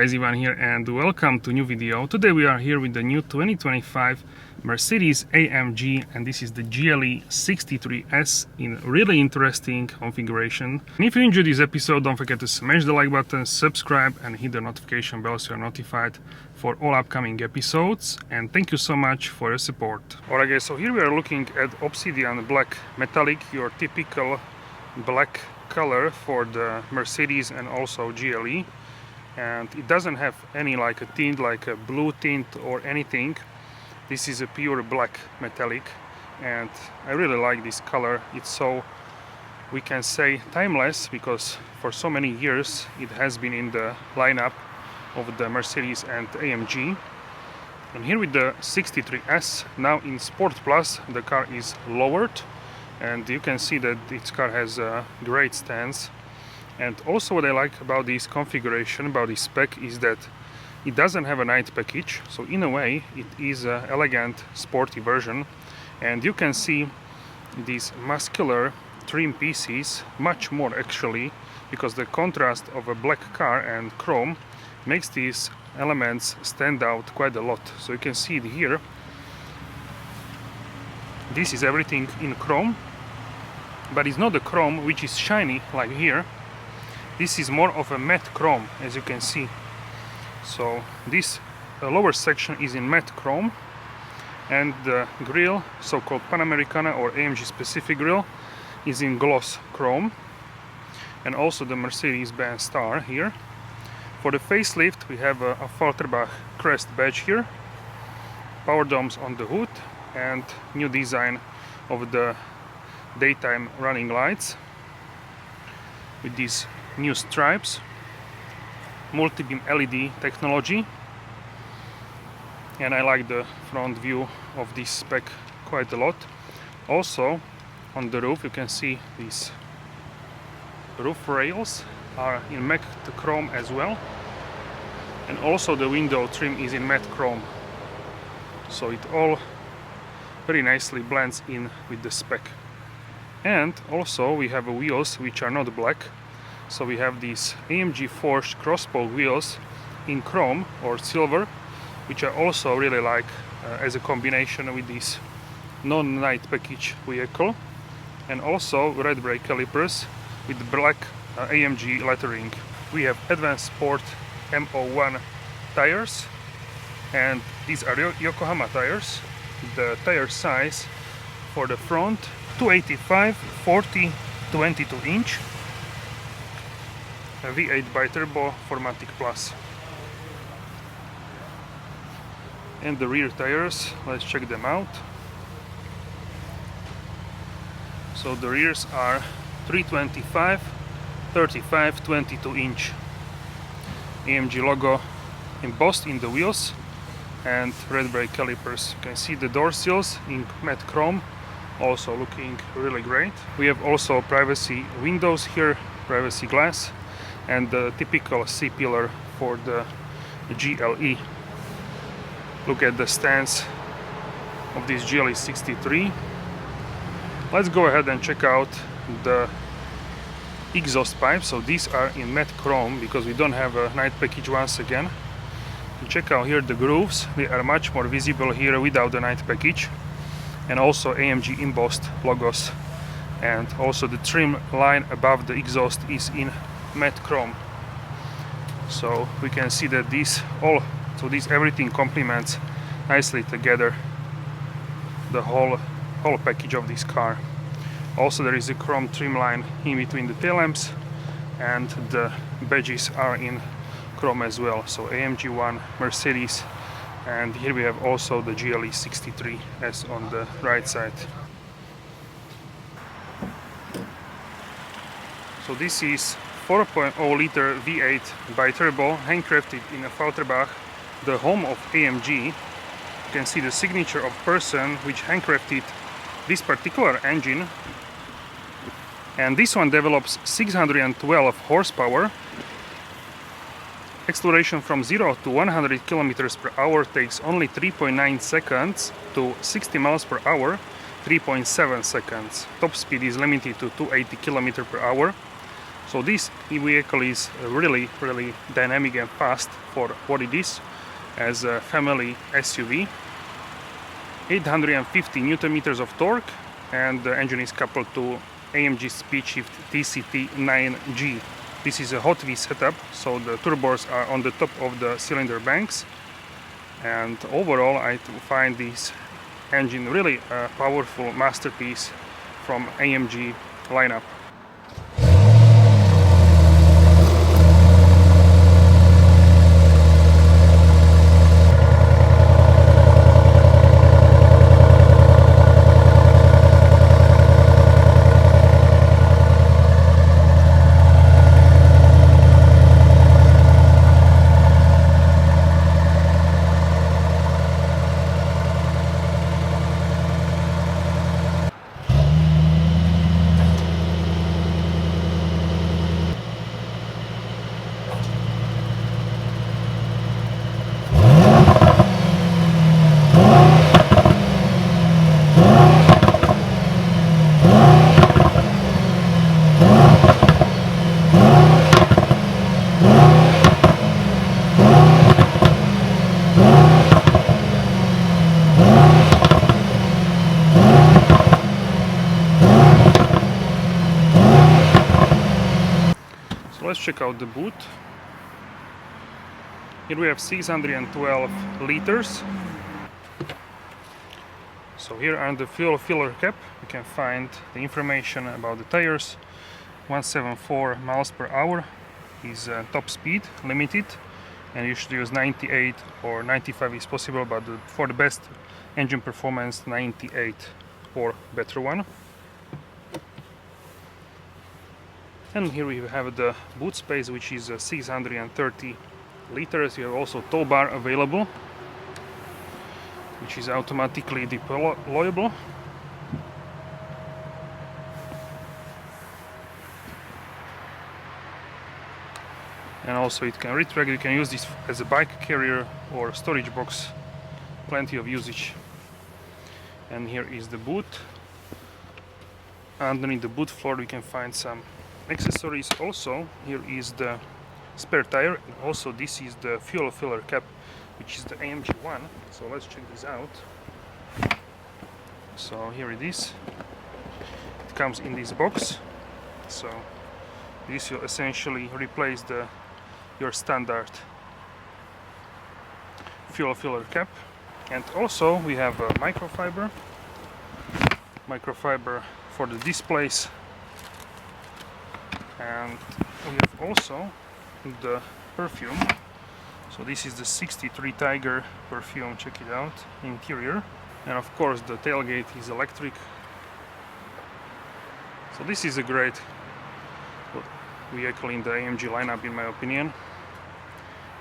guys, Ivan here and welcome to a new video. Today we are here with the new 2025 Mercedes-AMG and this is the GLE 63S in really interesting configuration. And if you enjoyed this episode, don't forget to smash the like button, subscribe and hit the notification bell so you're notified for all upcoming episodes, and thank you so much for your support. Alright guys, so here we are looking at obsidian black metallic, your typical black color for the Mercedes and also GLE, and it doesn't have any like a tint, like a blue tint or anything. This is a pure black metallic and I really like this color. It's so, we can say, timeless, because for so many years it has been in the lineup of the Mercedes and AMG. And here with the 63S, now in Sport Plus, the car is lowered and you can see that this car has a great stance. And also what I like about this configuration, about this spec, is that it doesn't have a night package, so in a way it is an elegant sporty version. And you can see these muscular trim pieces much more actually, because the contrast of a black car and chrome makes these elements stand out quite a lot. So you can see it here. This is everything in chrome, but it's not the chrome which is shiny like here. This is more of a matte chrome, as you can see. So this lower section is in matte chrome, and the grille, so-called Panamericana or AMG specific grille, is in gloss chrome, and also the Mercedes-Benz star here. For the facelift we have a AFFALTERBACH crest badge here, power domes on the hood, and new design of the daytime running lights with these new stripes, multi-beam LED technology, and I like the front view of this spec quite a lot. Also on the roof you can see these roof rails are in matte chrome as well, and also the window trim is in matte chrome, so it all very nicely blends in with the spec. And also we have wheels which are not black, so we have these AMG forged crosspoke wheels in chrome or silver, which I also really like as a combination with this non-night package vehicle. And also red brake calipers with black AMG lettering. We have Advanced Sport MO1 tires, and these are Yokohama tires. The tire size for the front 285 40 22 inch, a V8 bi-turbo 4MATIC Plus. And the rear tires, let's check them out. So the rears are 325 35 22 inch, AMG logo embossed in the wheels, and red brake calipers. You can see the door sills in matte chrome, also looking really great. We have also privacy windows here, privacy glass, and the typical C-pillar for the GLE. Look at the stance of this GLE 63. Let's go ahead and check out the exhaust pipes. So these are in matte chrome because we don't have a night package once again. Check out here the grooves, they are much more visible here without the night package, and also AMG embossed logos, and also the trim line above the exhaust is in matte chrome. So we can see that this everything complements nicely together the whole package of this car. Also there is a chrome trim line in between the tail lamps, and the badges are in chrome as well. So AMG 1, Mercedes, and here we have also the GLE 63S on the right side. So this is 4.0 liter V8 bi-turbo, handcrafted in AFFALTERBACH, the home of AMG. You can see the signature of person which handcrafted this particular engine, and this one develops 612 horsepower. Acceleration from 0 to 100 kilometers per hour takes only 3.9 seconds, to 60 miles per hour 3.7 seconds. Top speed is limited to 280 kilometers per hour. So this vehicle is really dynamic and fast for what it is as a family SUV. 850 Newton meters of torque, and the engine is coupled to AMG Speedshift TCT9G. This is a Hot V setup, so the turbos are on the top of the cylinder banks, and overall I find this engine really a powerful masterpiece from AMG lineup. Let's check out the boot. Here we have 612 liters. So here on the fuel filler cap you can find the information about the tires. 174 miles per hour is top speed, limited, and you should use 98 or 95 is possible, but for the best engine performance 98 or better one. And here we have the boot space, which is 630 liters. You have also tow bar available, which is automatically deployable. And also it can retract. You can use this as a bike carrier or storage box. Plenty of usage. And here is the boot. Underneath the boot floor we can find some accessories. Also here is the spare tire, and also this is the fuel filler cap, which is the AMG one. So let's check this out. So here it is. It comes in this box. So this will essentially replace your standard fuel filler cap. And also we have a microfiber for the displays. And we have also the perfume. So this is the 63 Tiger perfume, check it out, interior. And of course the tailgate is electric. So this is a great vehicle in the AMG lineup in my opinion.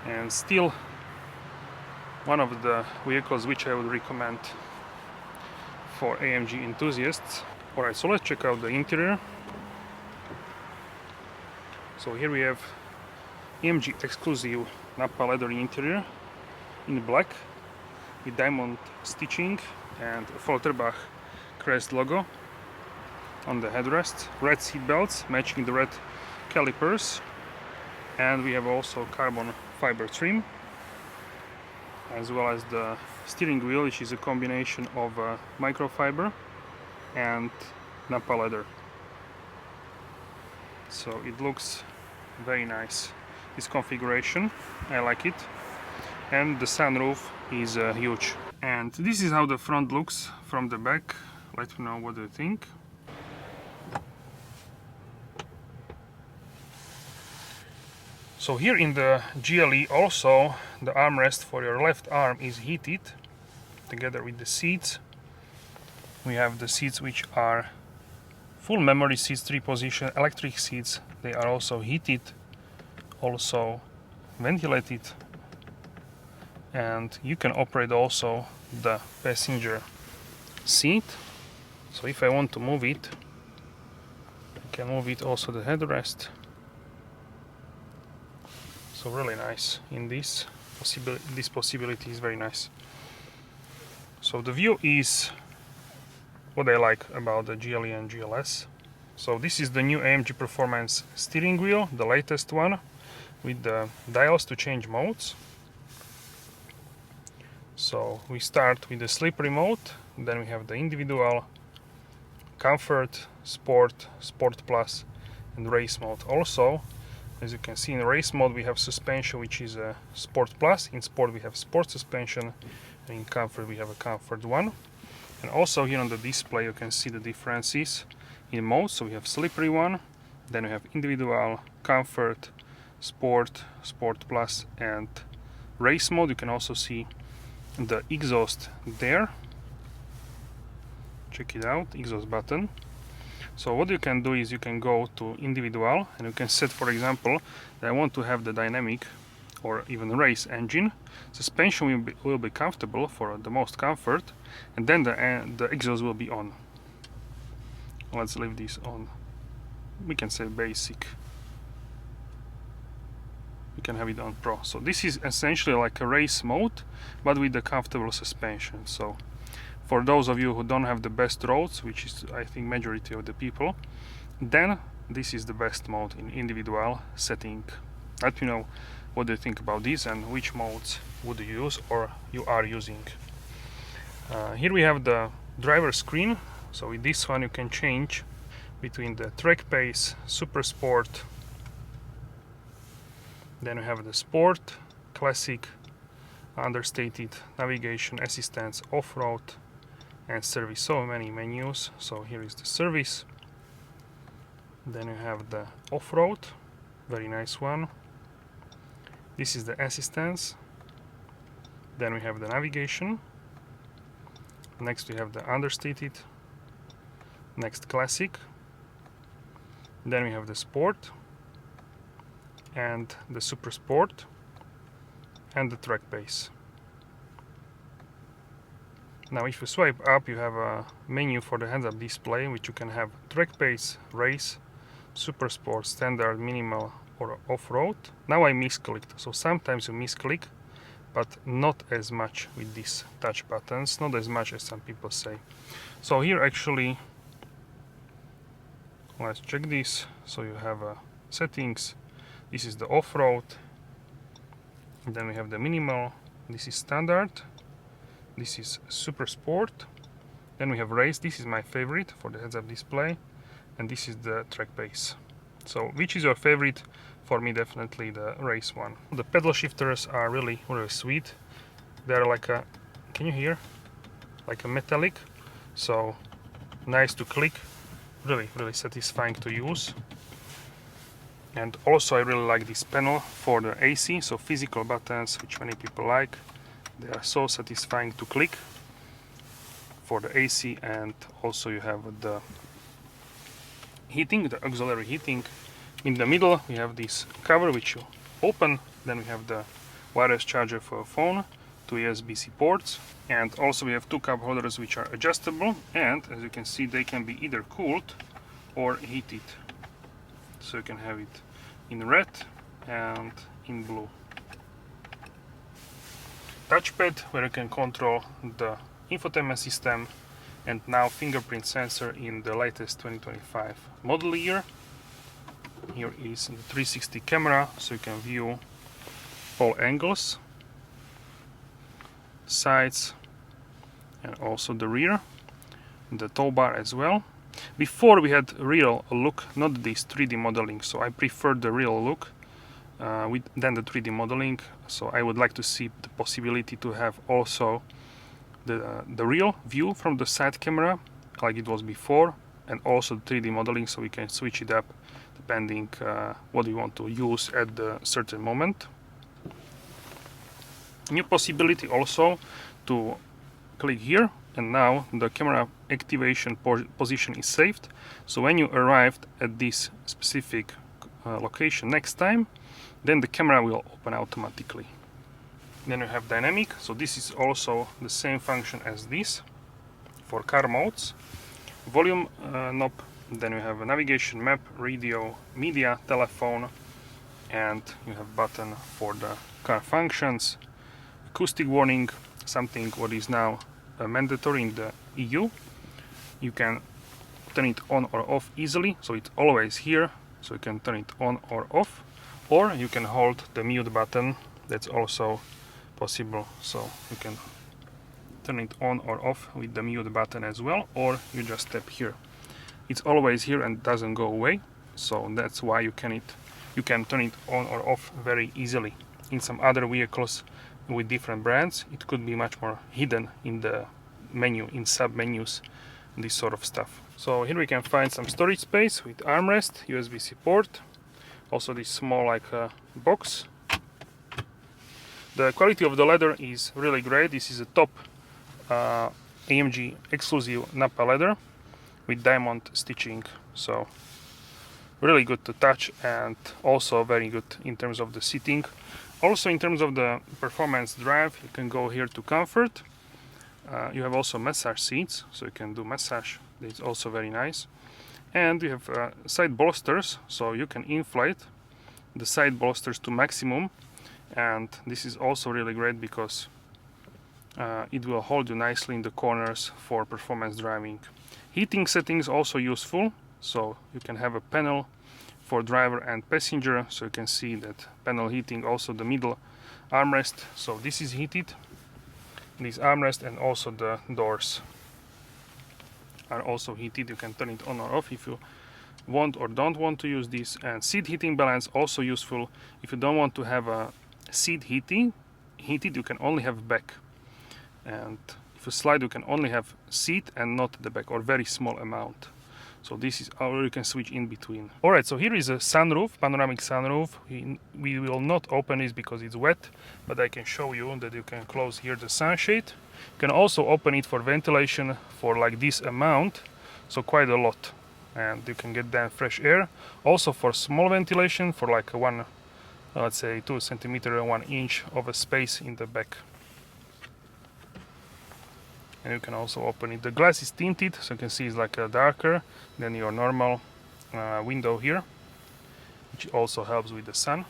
And still one of the vehicles which I would recommend for AMG enthusiasts. Alright, so let's check out the interior. So here we have AMG exclusive Nappa leather interior in black with diamond stitching and AFFALTERBACH crest logo on the headrest. Red seat belts matching the red calipers, and we have also carbon fiber trim, as well as the steering wheel, which is a combination of microfiber and Nappa leather. So it looks very nice, this configuration, I like it. And the sunroof is huge. And this is how the front looks from the back. Let me know what you think. So here in the GLE also the armrest for your left arm is heated together with the seats. We have the seats which are full memory seats, 3-position electric seats. They are also heated, also ventilated, and you can operate also the passenger seat. So if I want to move it, I can move it also the headrest. So really nice in this possibility is very nice. So the view is what I like about the GLE and GLS. So this is the new AMG Performance steering wheel, the latest one, with the dials to change modes. So we start with the slippery mode, then we have the individual, comfort, sport, sport plus, and race mode. Also, as you can see, in race mode we have suspension, which is a sport plus. In sport we have sport suspension, and in comfort we have a comfort one. And also here on the display you can see the differences in modes. So we have slippery one, then we have individual, comfort, sport, sport plus, and race mode. You can also see the exhaust there. Check it out, exhaust button. So what you can do is you can go to individual and you can set, for example, that I want to have the dynamic or even race engine. Suspension will be comfortable for the most comfort, and then the exhaust will be on. Let's leave this on. We can say basic. We can have it on pro. So this is essentially like a race mode, but with the comfortable suspension. So for those of you who don't have the best roads, which is I think majority of the people, then this is the best mode in individual setting. Let me know what do you think about this and which modes would you use or you are using. Here we have the driver screen. So with this one you can change between the track pace, super sport, then we have the sport, classic, understated, navigation, assistance, off-road, and service. So many menus. So here is the service, then you have the off-road, very nice one. This is the assistance, then we have the navigation, next we have the understated, next classic, then we have the sport and the super sport and the track pace. Now if you swipe up you have a menu for the heads-up display, which you can have track pace, race, super sport, standard, minimal, or off-road. Now I misclicked, so sometimes you misclick, but not as much with these touch buttons, not as much as some people say. So here actually, let's check this. So you have settings, this is the off-road, then we have the minimal, this is standard, this is super sport, then we have race, this is my favorite for the heads-up display, and this is the track pace. So which is your favorite? For me definitely the race one. The pedal shifters are really sweet. They're like a, can you hear? Like a metallic, so nice to click, really satisfying to use. And also I really like this panel for the AC, so physical buttons, which many people like. They are so satisfying to click for the AC, and also you have the heating, the auxiliary heating. In the middle we have this cover which you open, then we have the wireless charger for a phone, two USB-C ports, and also we have two cup holders which are adjustable, and as you can see they can be either cooled or heated. So you can have it in red and in blue. Touchpad where you can control the infotainment system, and now fingerprint sensor in the latest 2025 model year. Here is the 360 camera, so you can view all angles, sides, and also the rear, the tow bar as well. Before we had real look, not this 3D modeling, so I prefer the real look than the 3D modeling. So I would like to see the possibility to have also the real view from the side camera like it was before, and also the 3D modeling, so we can switch it up depending what we want to use at the certain moment. New possibility also to click here, and now the camera activation position is saved. So when you arrived at this specific location next time, then the camera will open automatically. Then you have dynamic, so this is also the same function as this for car modes. Volume knob, then you have a navigation, map, radio, media, telephone, and you have button for the car functions. Acoustic warning, something what is now mandatory in the EU. You can turn it on or off easily, so it's always here, so you can turn it on or off, or you can hold the mute button. That's also possible, so you can turn it on or off with the mute button as well, or you just tap here. It's always here and doesn't go away, so that's why you can turn it on or off very easily. In some other vehicles with different brands, it could be much more hidden in the menu, in sub menus, this sort of stuff. So here we can find some storage space with armrest, USB-C port, also this small like box. The quality of the leather is really great. This is a top AMG exclusive Nappa leather with diamond stitching, so really good to touch and also very good in terms of the seating. Also in terms of the performance drive, you can go here to comfort. You have also massage seats, so you can do massage. It's also very nice. And you have side bolsters, so you can inflate the side bolsters to maximum, and this is also really great because it will hold you nicely in the corners for performance driving. Heating settings also useful, so you can have a panel for driver and passenger, so you can see that panel heating, also the middle armrest, so this is heated, this armrest, and also the doors are also heated. You can turn it on or off if you want or don't want to use this. And seat heating balance also useful. If you don't want to have a seat heated, you can only have back, and if you slide you can only have seat and not the back, or very small amount. So this is how you can switch in between. Alright, so here is a sunroof, panoramic sunroof. We will not open this because it's wet, but I can show you that you can close here the sunshade. You can also open it for ventilation for like this amount, so quite a lot, and you can get then fresh air. Also for small ventilation for like one, let's say 2 centimeter and 1 inch of a space in the back. And you can also open it. The glass is tinted, so you can see it's like a darker than your normal window here, which also helps with the sun.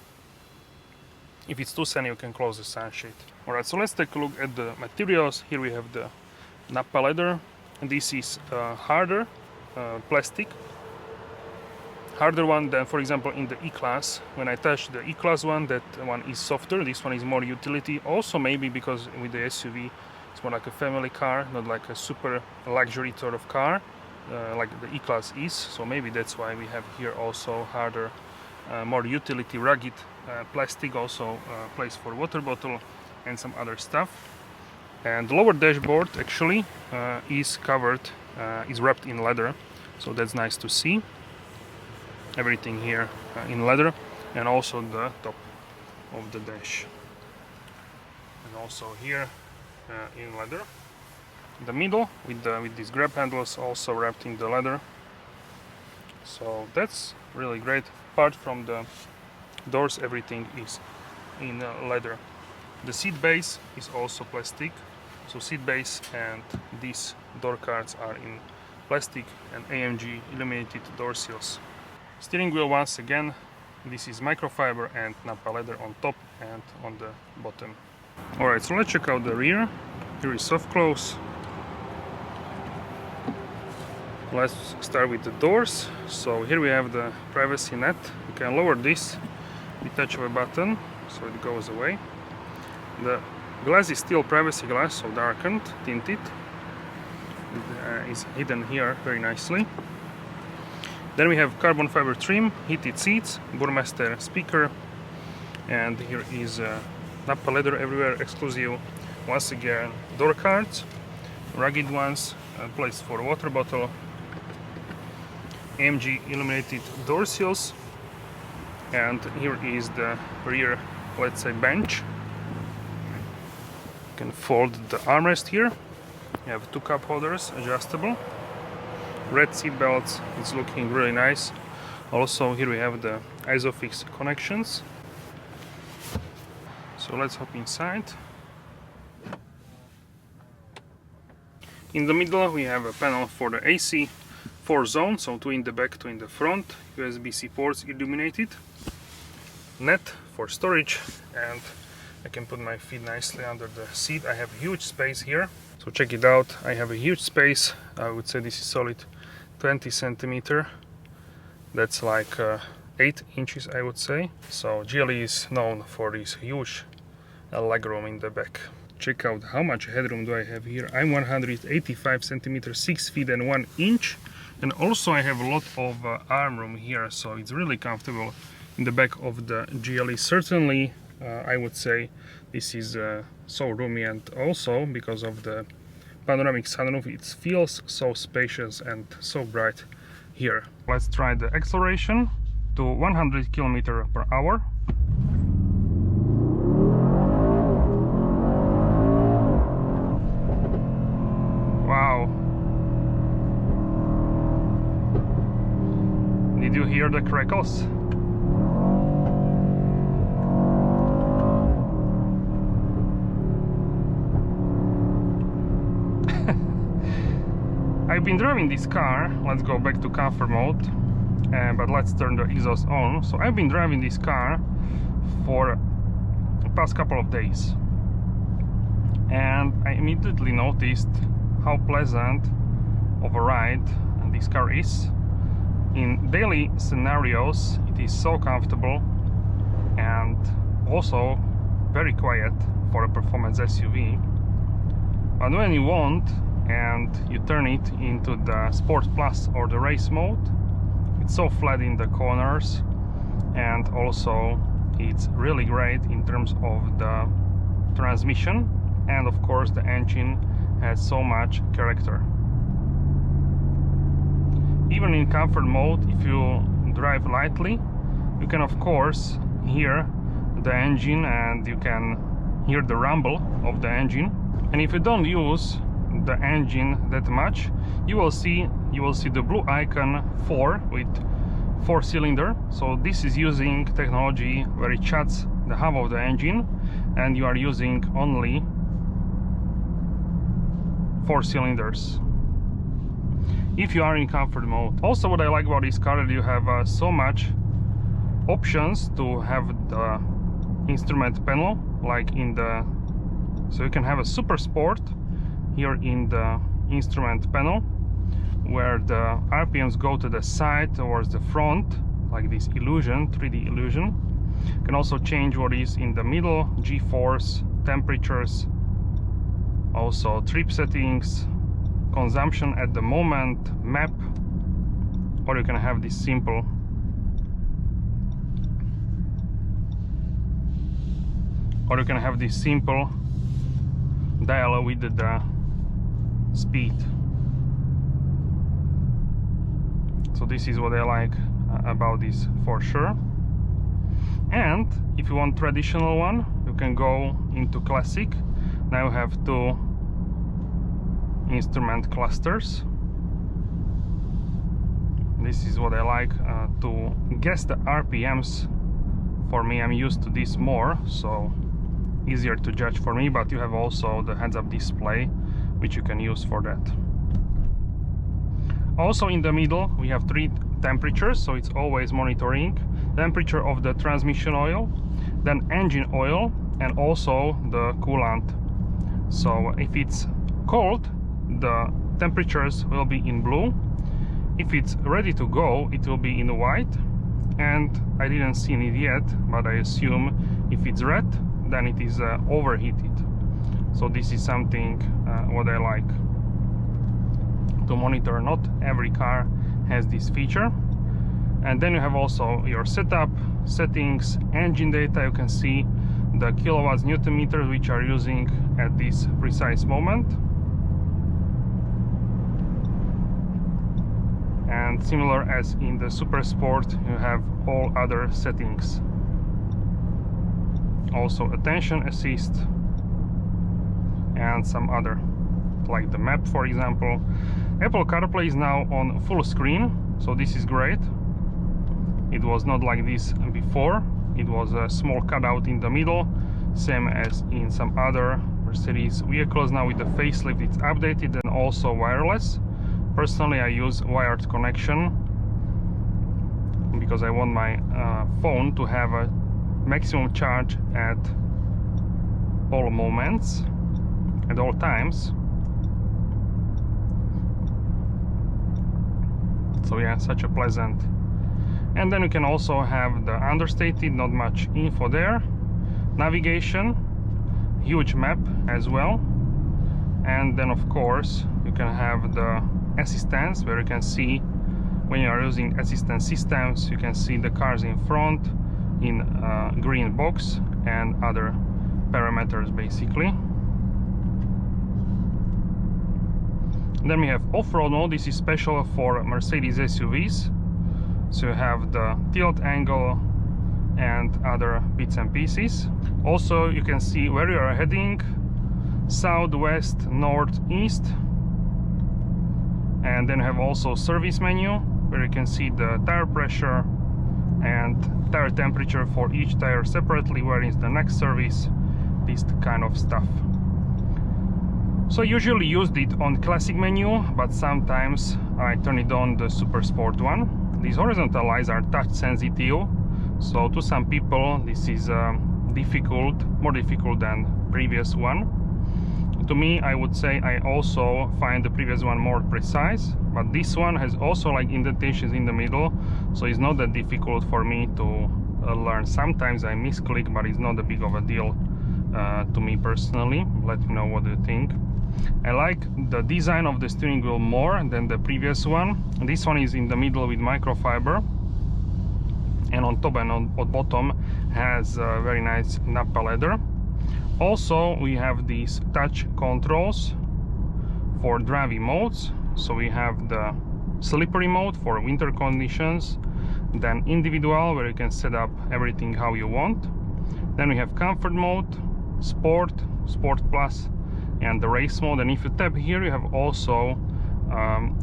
If it's too sunny, you can close the sunshade. Alright, so let's take a look at the materials. Here we have the Nappa leather, and this is harder plastic. Harder one than, for example, in the E-Class. When I touched the E-Class one, that one is softer. This one is more utility. Also maybe because with the SUV, it's more like a family car, not like a super luxury sort of car, like the E-Class is. So maybe that's why we have here also harder, more utility, rugged plastic, also place for water bottle and some other stuff. And the lower dashboard actually is covered, is wrapped in leather, so that's nice to see. Everything here in leather, and also the top of the dash, and also here in leather. The middle with these grab handles also wrapped in the leather, so that's really great. Apart from the doors, everything is in leather. The seat base is also plastic, so seat base and these door cards are in plastic and AMG illuminated door seals. Steering wheel, once again, this is microfiber and Nappa leather on top and on the bottom. Alright, so let's check out the rear. Here is soft close. Let's start with the doors. So here we have the privacy net. You can lower this with touch of a button, so it goes away. The glass is still privacy glass, so darkened, tinted. It is hidden here very nicely. Then we have carbon fiber trim, heated seats, Burmester speaker, and here is Nappa leather everywhere, exclusive, once again, door cards, rugged ones, place for water bottle, AMG illuminated door seals, and here is the rear, let's say, bench. You can fold the armrest here. You have 2 cup holders, adjustable. Red seat belts, it's looking really nice. Also here we have the ISOFIX connections. So let's hop inside. In the middle we have a panel for the AC, 4 zones, so 2 in the back, 2 in the front. USB-C ports illuminated. Net for storage, and I can put my feet nicely under the seat. I have huge space here, so check it out. I have a huge space. I would say this is solid 20 centimeter. That's like 8 inches, I would say. So GLE is known for this huge legroom in the back. Check out how much headroom do I have here. I'm 185 centimeters, 6 feet and 1 inch. And also I have a lot of arm room here, so it's really comfortable in the back of the GLE. Certainly, I would say this is so roomy, and also because of the panoramic sunroof, it feels so spacious and so bright here. Let's try the acceleration to 100 km per hour. Wow! Did you hear the crackles? I've been driving this car. Let's go back to comfort mode, but let's turn the exhaust on. So I've been driving this car for the past couple of days, and I immediately noticed how pleasant of a ride this car is. In daily scenarios, it is so comfortable and also very quiet for a performance SUV. But when you want and you turn it into the Sport Plus or the race mode, it's so flat in the corners, and also it's really great in terms of the transmission, and of course the engine has so much character. Even in comfort mode, if you drive lightly, you can of course hear the engine and you can hear the rumble of the engine. And if you don't use the engine that much, you will see the blue icon 4 with 4-cylinder. So this is using technology where it shuts the hub of the engine and you are using only 4 cylinders if you are in comfort mode. Also, what I like about this car is you have so much options to have the instrument panel, like in the, so you can have a Super Sport here in the instrument panel, where the RPMs go to the side towards the front, like this illusion, 3D illusion. You can also change what is in the middle, G-force, temperatures, also trip settings, consumption at the moment, map, or you can have this simple dial with the speed. So this is what I like about this for sure. And if you want traditional one, you can go into classic. Now you have 2 instrument clusters. This is what I like to guess the RPMs. For me, I'm used to this more, so easier to judge for me, but you have also the heads-up display which you can use for that. Also in the middle we have 3 temperatures, so it's always monitoring temperature of the transmission oil, then engine oil, and also the coolant. So if it's cold, the temperatures will be in blue. If it's ready to go, it will be in white, and I didn't see it yet, but I assume if it's red, then it is overheated. So this is something what I like to monitor. Not every car has this feature. And then you have also your setup, settings, engine data. You can see the kilowatts, newton meters which are using at this precise moment. And similar as in the Super Sport, you have all other settings. Also attention assist and some other, like the map, for example. Apple CarPlay is now on full screen, so this is great. It was not like this before. It was a small cutout in the middle, same as in some other Mercedes vehicles. Now with the facelift it's updated and also wireless. Personally, I use wired connection because I want my phone to have a maximum charge at all moments, at all times. So yeah, such a pleasant. And then you can also have the understated, not much info there. Navigation, huge map as well. And then of course you can have the assistance, where you can see when you are using assistance systems, you can see the cars in front in green box and other parameters basically. Then we have off-road mode. This is special for Mercedes SUVs. So you have the tilt angle and other bits and pieces. Also you can see where you are heading, south, west, north, east. And then you have also service menu, where you can see the tire pressure and tire temperature for each tire separately, where is the next service, this kind of stuff. So I usually used it on classic menu, but sometimes I turn it on the super sport one. These horizontal lights are touch sensitive, so to some people this is more difficult than previous one. To me, I would say I also find the previous one more precise, but this one has also like indentations in the middle, so it's not that difficult for me to learn. Sometimes I misclick, but it's not a big of a deal to me personally. Let me know what you think. I like the design of the steering wheel more than the previous one. This one is in the middle with microfiber, and on top and on bottom has very nice Nappa leather. Also we have these touch controls for driving modes. So we have the slippery mode for winter conditions, then individual, where you can set up everything how you want. Then we have comfort mode, sport, sport plus, and the race mode. And if you tap here, you have also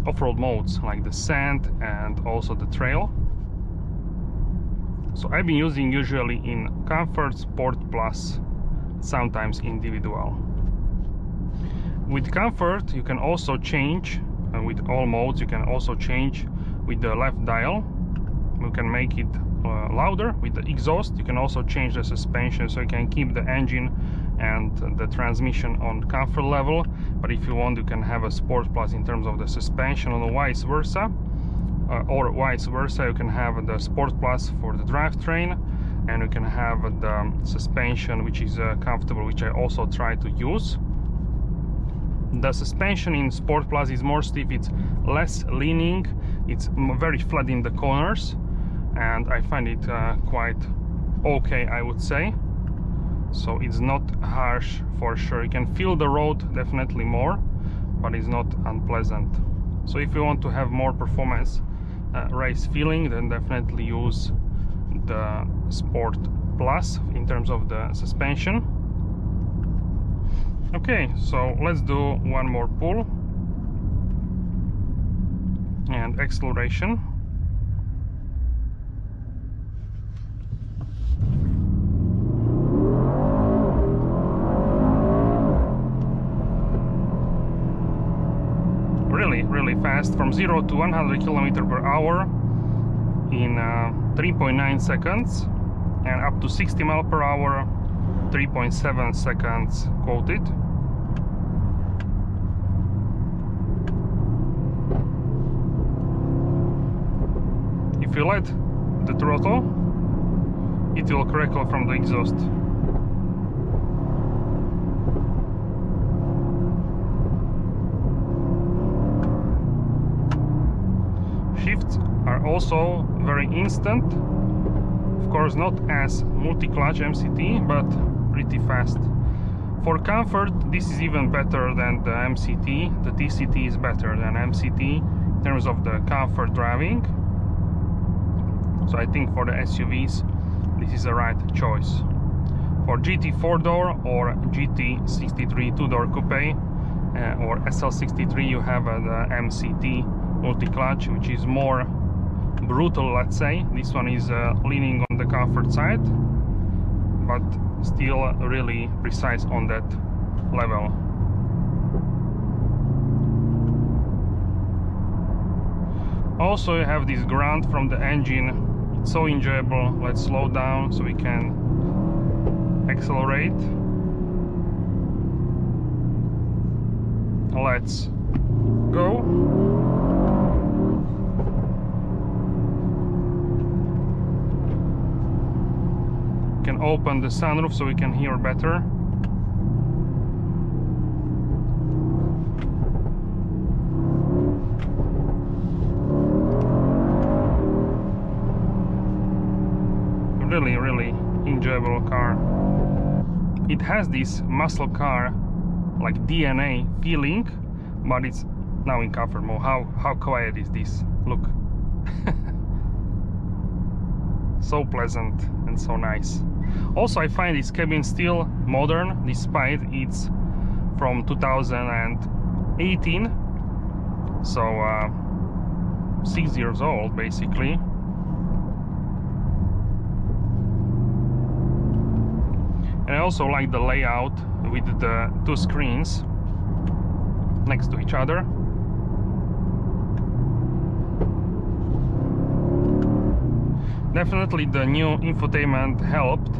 off-road modes like the sand and also the trail. So I've been using usually in comfort, sport plus, sometimes individual. With comfort you can also change, with all modes you can also change with the left dial. You can make it louder. With the exhaust you can also change the suspension, so you can keep the engine and the transmission on comfort level, but if you want you can have a sport plus in terms of the suspension, or vice versa, you can have the sport plus for the drivetrain, and you can have the suspension which is comfortable, which I also try to use. The suspension in Sport Plus is more stiff, it's less leaning, it's very flat in the corners, and I find it quite okay, I would say. So it's not harsh for sure. You can feel the road definitely more, but it's not unpleasant. So if you want to have more performance race feeling, then definitely use the Sport Plus in terms of the suspension. Okay, so let's do one more pull and acceleration. Really fast, from 0 to 100 km/h in 3.9 seconds, and up to 60 mph 3.7 seconds quoted. If you let the throttle, it will crackle from the exhaust. Shifts are also very instant. Of course, not as multi-clutch MCT, but pretty fast. For comfort, this is even better than the MCT. The TCT is better than MCT in terms of the comfort driving. So I think for the SUVs, this is the right choice. For GT 4-door or GT 63 2-door coupe or SL63, you have the MCT multi-clutch, which is more brutal, let's say. This one is leaning on the comfort side, but still really precise on that level. Also, you have this grunt from the engine. It's so enjoyable. Let's slow down so we can accelerate. Let's go. open the sunroof so we can hear better. Really enjoyable car. It has this muscle car like DNA feeling, but it's now in comfort mode. How quiet is this? Look. So pleasant and so nice. Also, I find this cabin still modern despite it's from 2018, so 6 years old basically. And I also like the layout with the two screens next to each other. Definitely the new infotainment helped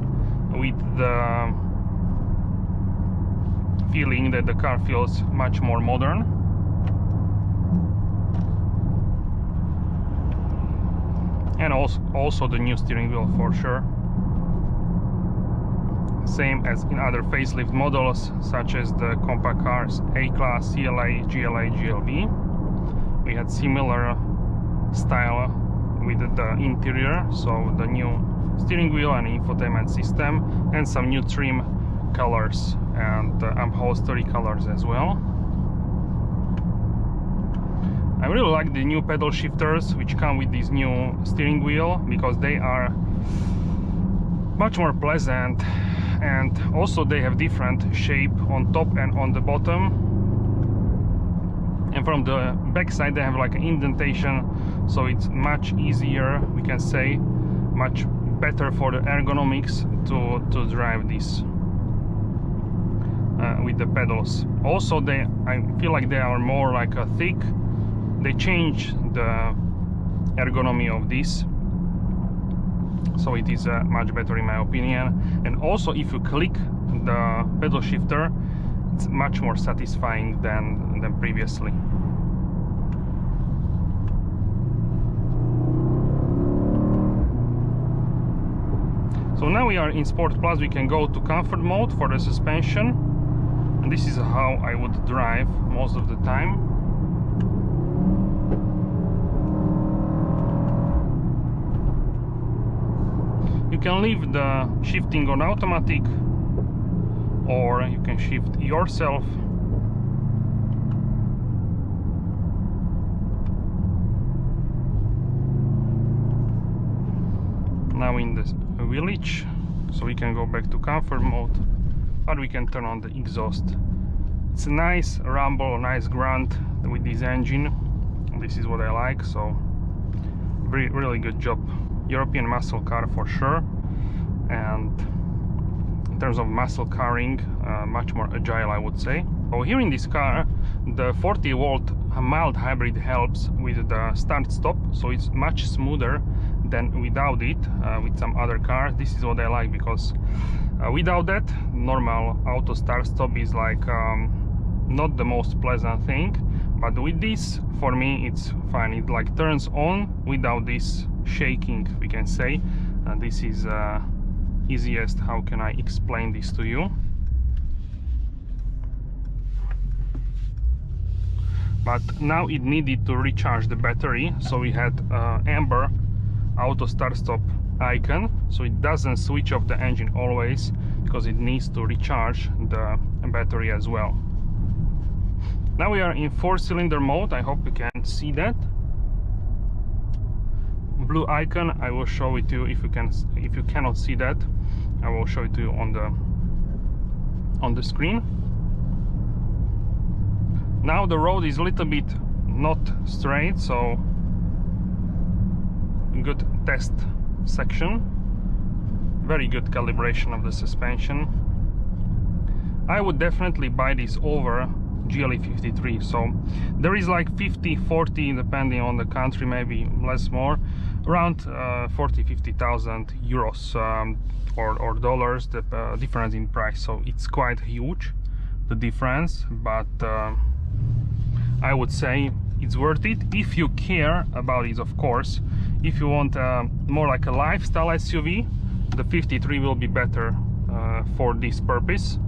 with the feeling that the car feels much more modern. And also the new steering wheel for sure. Same as in other facelift models such as the compact cars A-Class, CLA, GLA, GLB. We had similar style with the interior, so the new steering wheel and infotainment system, and some new trim colors and upholstery colors as well. I really like the new pedal shifters which come with this new steering wheel because they are much more pleasant, and also they have different shape on top and on the bottom. And from the back side they have like an indentation, so it's much easier, we can say, much better for the ergonomics to drive this with the pedals. Also I feel like they are more like a thick. They change the ergonomy of this, so it is much better in my opinion. And also if you click the pedal shifter, it's much more satisfying than previously. So now we are in Sport Plus. We can go to comfort mode for the suspension, and this is how I would drive most of the time. You can leave the shifting on automatic, or you can shift yourself. Now in the village, so we can go back to comfort mode, but we can turn on the exhaust. It's a nice rumble, nice grunt with this engine. This is what I like, so really good job. European muscle car for sure, and in terms of muscle carring, much more agile, I would say. So here in this car, the 40-volt mild hybrid helps with the start-stop, so it's much smoother than without it with some other cars. This is what I like, because without that, normal auto start-stop is like not the most pleasant thing, but with this, for me, it's fine. It like turns on without this shaking, we can say. This is easiest. How can I explain this to you? But now it needed to recharge the battery, so we had amber auto start stop icon, so it doesn't switch off the engine always, because it needs to recharge the battery as well. Now we are in 4-cylinder mode. I hope you can see that blue icon. I will show it to you. If you cannot see that, I will show it to you on the screen. Now the road is a little bit not straight, so good test section, very good calibration of the suspension. I would definitely buy this over GLE 53. So there is like 50-40 depending on the country, maybe less more, around 40-50,000 euros or dollars, the difference in price. So it's quite huge, the difference, but I would say it's worth it if you care about it, of course. If you want more like a lifestyle SUV, the 53 will be better for this purpose.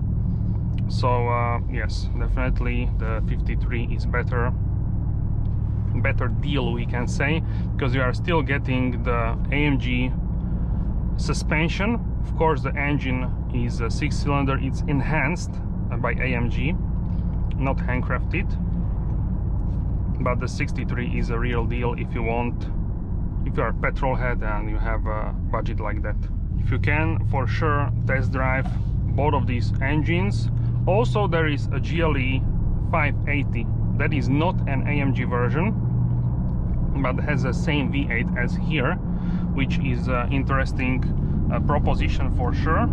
So yes, definitely the 53 is better deal, we can say, because you are still getting the AMG suspension. Of course, the engine is a 6-cylinder, it's enhanced by AMG, not handcrafted, but the 63 is a real deal if you are a petrol head and you have a budget like that. If you can, for sure test drive both of these engines. Also, there is a GLE 580 that is not an AMG version, but has the same V8 as here, which is an interesting proposition for sure.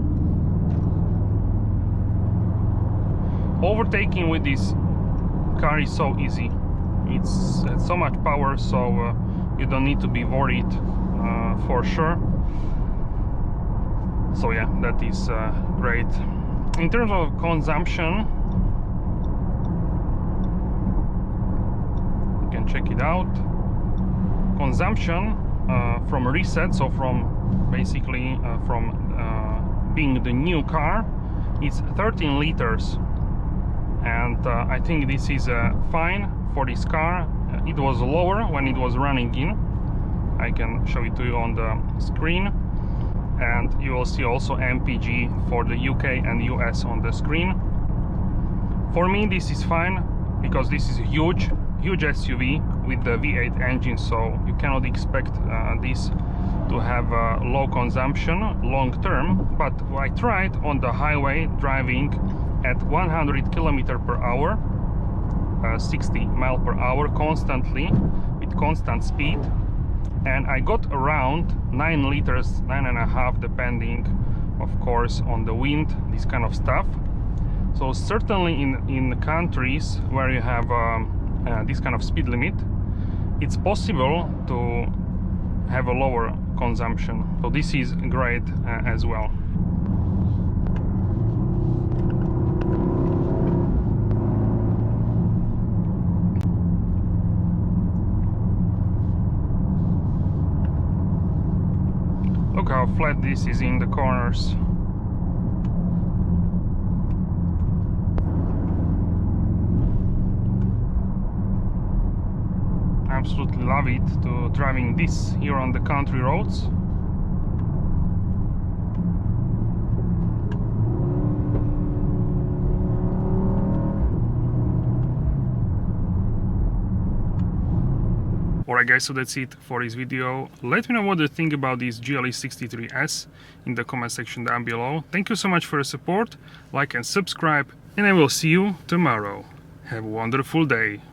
Overtaking with this car is so easy. It's so much power, so you don't need to be worried for sure. So yeah, that is great. In terms of consumption, you can check it out. Consumption from reset, so from basically from being the new car, it's 13 liters, and I think this is fine for this car. It was lower when it was running in. I can show it to you on the screen, and you will see also MPG for the UK and US on the screen. For me, this is fine because this is a huge SUV with the V8 engine, so you cannot expect this to have low consumption long term. But I tried on the highway driving at 100 km per hour, 60 miles per hour constantly with constant speed, and I got around 9 liters, 9.5, depending of course on the wind, this kind of stuff. So certainly in countries where you have this kind of speed limit, it's possible to have a lower consumption. So this is great as well. Look how flat this is in the corners. Absolutely love it to driving this here on the country roads. Alright guys, so that's it for this video. Let me know what you think about this GLE 63S in the comment section down below. Thank you so much for your support, like and subscribe, and I will see you tomorrow. Have a wonderful day.